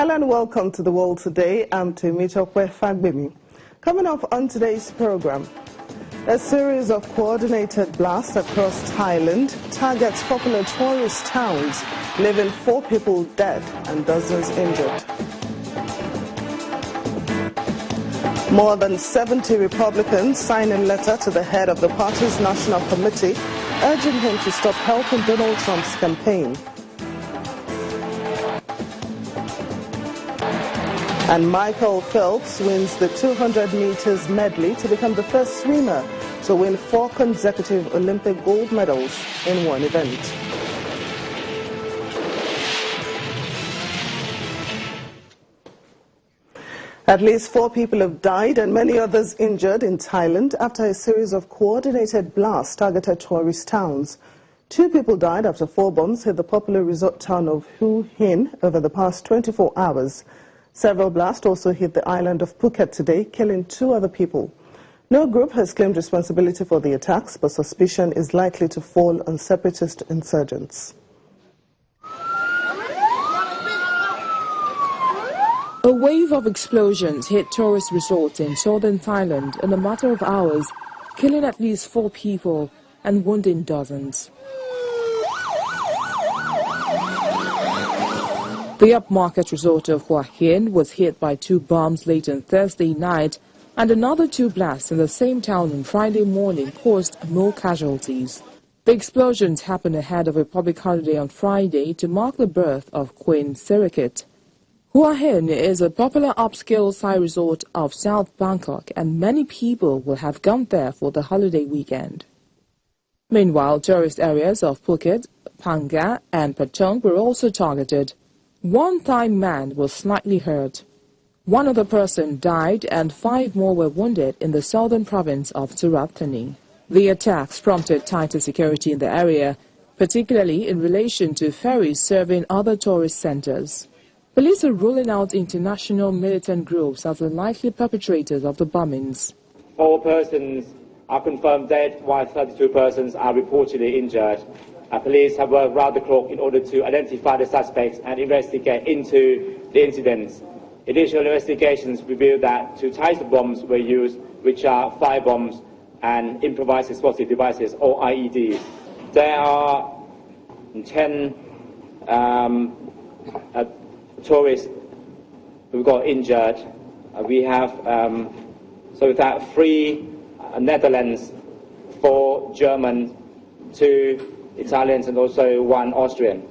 Hello and welcome to The World Today. I'm Temitope Fagbemi. Coming up on today's program, a series of coordinated blasts across Thailand targets popular tourist towns, leaving 4 people dead and dozens injured. More than 70 Republicans sign a letter to the head of the party's National Committee, urging him to stop helping Donald Trump's campaign. And Michael Phelps wins the 200 meters medley to become the first swimmer to win 4 consecutive Olympic gold medals in one event. At least 4 people have died and many others injured in Thailand after a series of coordinated blasts targeted tourist towns. 2 people died after 4 bombs hit the popular resort town of Hue Hin over the past 24 hours. Several blasts also hit the island of Phuket today, killing 2 other people. No group has claimed responsibility for the attacks, but suspicion is likely to fall on separatist insurgents. A wave of explosions hit tourist resorts in southern Thailand in a matter of hours, killing at least 4 people and wounding dozens. The upmarket resort of Hua Hin was hit by 2 bombs late on Thursday night, and another 2 blasts in the same town on Friday morning caused no casualties. The explosions happened ahead of a public holiday on Friday to mark the birth of Queen Sirikit. Hua Hin is a popular upscale Thai resort of South Bangkok, and many people will have gone there for the holiday weekend. Meanwhile, tourist areas of Phuket, Phanga and Patong were also targeted. 1 Thai man was slightly hurt. 1 other person died and 5 more were wounded in the southern province of Surat Thani. The attacks prompted tighter security in the area, particularly in relation to ferries serving other tourist centers. Police are ruling out international militant groups as the likely perpetrators of the bombings. 4 persons are confirmed dead, while 32 persons are reportedly injured. Police have worked round the clock in order to identify the suspects and investigate into the incidents. Initial investigations revealed that 2 types of bombs were used, which are fire bombs and improvised explosive devices, or IEDs. There are 10 tourists who got injured. We have so that 3 Netherlands, 4 German, 2 Italians and also 1 Austrian.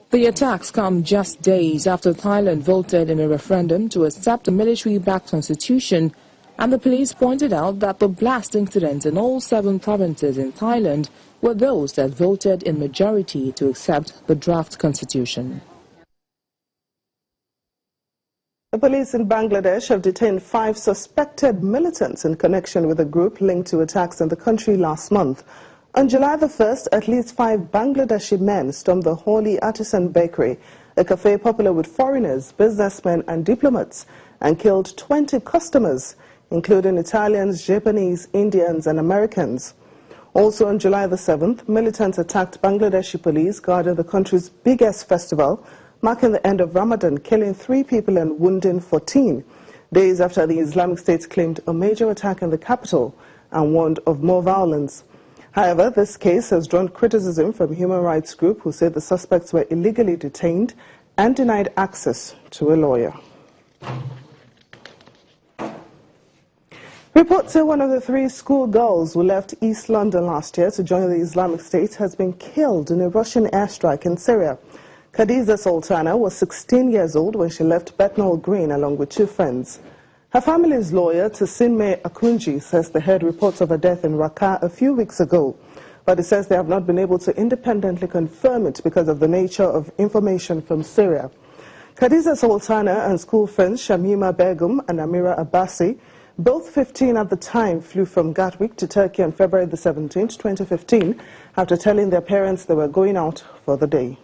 The attacks come just days after Thailand voted in a referendum to accept a military-backed constitution, and the police pointed out that the blast incidents in all 7 provinces in Thailand were those that voted in majority to accept the draft constitution. The police in Bangladesh have detained 5 suspected militants in connection with a group linked to attacks in the country last month. On July the 1st, at least 5 Bangladeshi men stormed the Holy Artisan Bakery, a cafe popular with foreigners, businessmen and diplomats, and killed 20 customers, including Italians, Japanese, Indians and Americans. Also on July the 7th, militants attacked Bangladeshi police guarding the country's biggest festival, marking the end of Ramadan, killing 3 people and wounding 14, days after the Islamic State claimed a major attack in the capital and warned of more violence. However, this case has drawn criticism from human rights groups who say the suspects were illegally detained and denied access to a lawyer. Reports say one of the 3 schoolgirls who left East London last year to join the Islamic State has been killed in a Russian airstrike in Syria. Khadija Sultana was 16 years old when she left Bethnal Green along with 2 friends. Her family's lawyer, Tsinme Akunji, says they heard reports of her death in Raqqa a few weeks ago, but it says they have not been able to independently confirm it because of the nature of information from Syria. Khadija Sultana and school friends Shamima Begum and Amira Abbasi, both 15 at the time, flew from Gatwick to Turkey on February the 17th, 2015, after telling their parents they were going out for the day.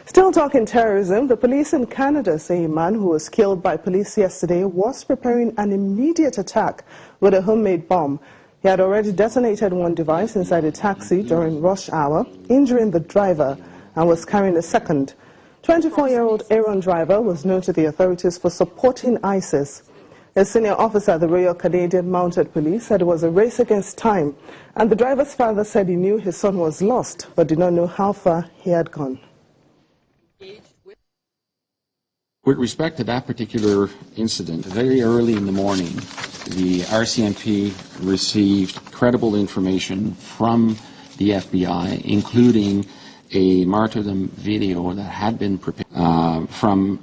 Still talking terrorism, the police in Canada say a man who was killed by police yesterday was preparing an immediate attack with a homemade bomb. He had already detonated 1 device inside a taxi during rush hour, injuring the driver, and was carrying a second. 24-year-old Aaron driver was known to the authorities for supporting ISIS. A senior officer at the Royal Canadian Mounted Police said it was a race against time, and the driver's father said he knew his son was lost but did not know how far he had gone. With respect to that particular incident, very early in the morning, the RCMP received credible information from the FBI, including a martyrdom video that had been prepared from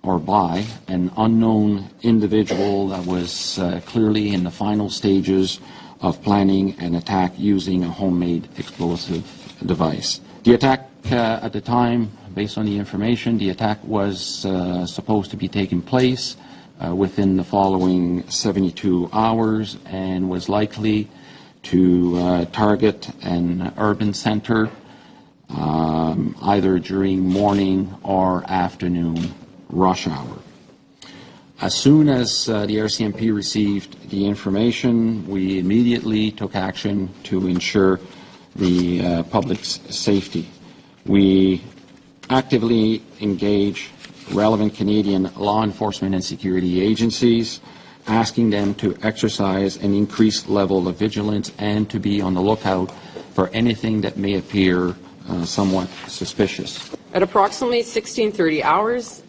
or by an unknown individual that was clearly in the final stages of planning an attack using a homemade explosive device. The attack at the time, based on the information, the attack was supposed to be taking place within the following 72 hours and was likely to target an urban center either during morning or afternoon rush hour. As soon as the RCMP received the information, we immediately took action to ensure the public's safety. We actively engage relevant Canadian law enforcement and security agencies, asking them to exercise an increased level of vigilance and to be on the lookout for anything that may appear somewhat suspicious. At approximately 16:30 hours,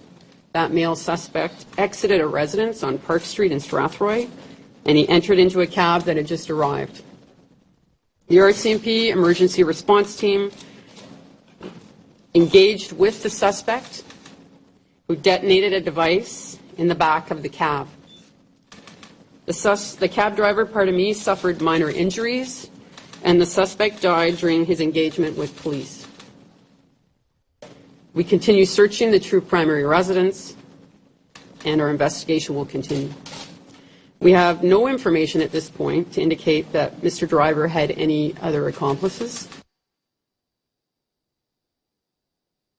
that male suspect exited a residence on Park Street in Strathroy, and he entered into a cab that had just arrived. The RCMP emergency response team engaged with the suspect, who detonated a device in the back of the cab. The cab driver, suffered minor injuries, and the suspect died during his engagement with police. We continue searching the true primary residence, and our investigation will continue. We have no information at this point to indicate that Mr. Driver had any other accomplices.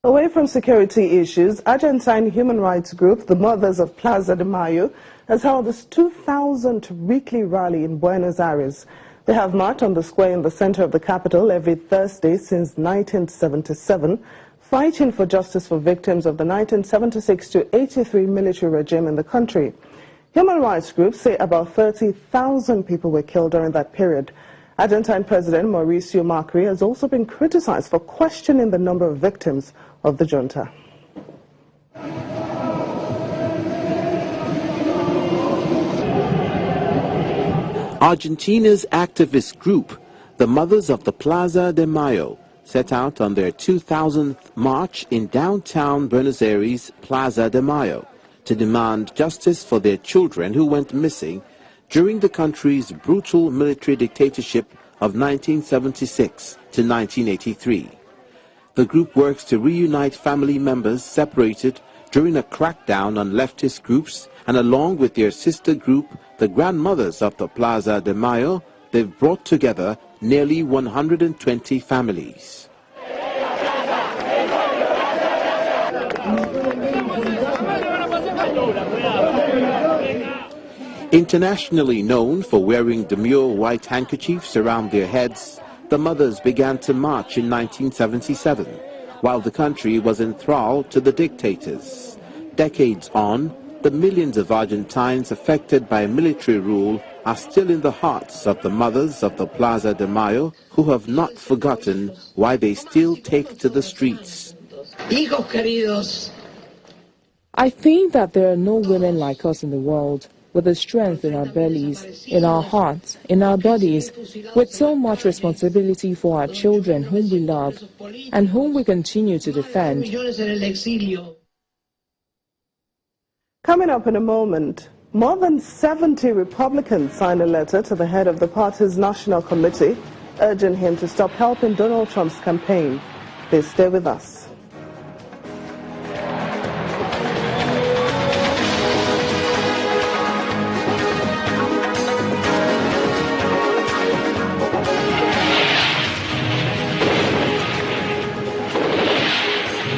Away from security issues, Argentine human rights group, the Mothers of Plaza de Mayo, has held its 2000th weekly rally in Buenos Aires. They have marched on the square in the center of the capital every Thursday since 1977, fighting for justice for victims of the 1976 to 83 military regime in the country. Human rights groups say about 30,000 people were killed during that period. Argentine President Mauricio Macri has also been criticized for questioning the number of victims of the junta. Argentina's activist group, the Mothers of the Plaza de Mayo, set out on their 2000th march in downtown Buenos Aires' Plaza de Mayo to demand justice for their children who went missing during the country's brutal military dictatorship of 1976 to 1983. The group works to reunite family members separated during a crackdown on leftist groups, and along with their sister group, the Grandmothers of the Plaza de Mayo, they've brought together nearly 120 families. Internationally known for wearing demure white handkerchiefs around their heads, the mothers began to march in 1977, while the country was enthralled to the dictators. Decades on, the millions of Argentines affected by military rule are still in the hearts of the Mothers of the Plaza de Mayo, who have not forgotten why they still take to the streets. I think that there are no women like us in the world, with the strength in our bellies, in our hearts, in our bodies, with so much responsibility for our children whom we love and whom we continue to defend. Coming up in a moment, more than 70 Republicans signed a letter to the head of the party's National Committee urging him to stop helping Donald Trump's campaign. Please stay with us.